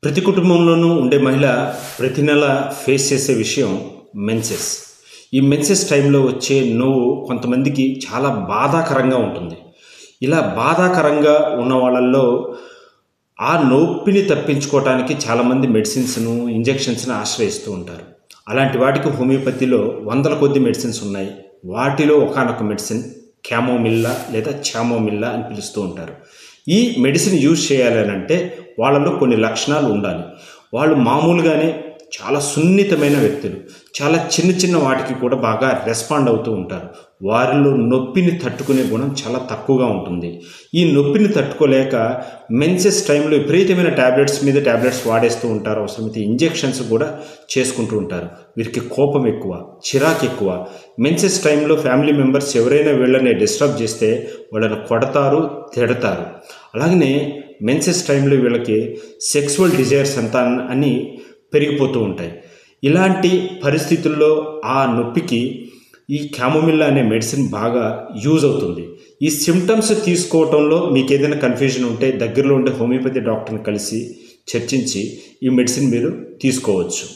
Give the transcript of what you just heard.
ప్రతి కుటుంబంలోనూ ఉండే మహిళ ప్రతి నెల ఫేస్ చేసే విషయం మెన్సెస్. ఈ మెన్సెస్ టైంలో వచ్చే నోవు కొంతమందికి చాలా బాధాకరంగా ఉంటుంది. ఇలా బాధాకరంగా ఉన్న వాళ్ళల్లో ఆ నొప్పిని తప్పించుకోవటానికి చాలామంది మెడిసిన్స్ను, ఇంజెక్షన్స్ని ఆశ్రయిస్తూ ఉంటారు. అలాంటి వాటికి హోమియోపతిలో వందల కొద్ది మెడిసిన్స్ ఉన్నాయి. వాటిలో ఒకానొక మెడిసిన్ క్యామోమిల్లా లేదా చామోమిల్లా అని పిలుస్తూ ఉంటారు. ఈ మెడిసిన్ యూజ్ చేయాలనంటే వాళ్ళలో కొన్ని లక్షణాలు ఉండాలి. వాళ్ళు మామూలుగానే చాలా సున్నితమైన వ్యక్తులు, చాలా చిన్న చిన్న వాటికి కూడా బాగా రెస్పాండ్ అవుతూ ఉంటారు. వారిలో నొప్పిని తట్టుకునే గుణం చాలా తక్కువగా ఉంటుంది. ఈ నొప్పిని తట్టుకోలేక మెన్సెస్ టైంలో విపరీతమైన ట్యాబ్లెట్స్ వాడేస్తూ ఉంటారు. అవసరమైతే ఇంజెక్షన్స్ కూడా చేసుకుంటూ ఉంటారు. వీరికి కోపం ఎక్కువ, చిరాకు ఎక్కువ. మెన్సెస్ టైంలో ఫ్యామిలీ మెంబర్స్ ఎవరైనా వీళ్ళని డిస్టర్బ్ చేస్తే వాళ్ళని కొడతారు, తిడతారు. అలాగనే మెన్సెస్ టైంలో వీళ్ళకి సెక్సువల్ డిజైర్స్ అంతా అని పెరిగిపోతూ ఉంటాయి. ఇలాంటి పరిస్థితుల్లో ఆ నొప్పికి ఈ క్యామోమిల్లా అనే మెడిసిన్ బాగా యూజ్ అవుతుంది. ఈ సిమ్టమ్స్ తీసుకోవటంలో మీకు ఏదైనా కన్ఫ్యూజన్ ఉంటే దగ్గరలో ఉండే హోమియోపతి డాక్టర్ని కలిసి చర్చించి ఈ మెడిసిన్ మీరు తీసుకోవచ్చు.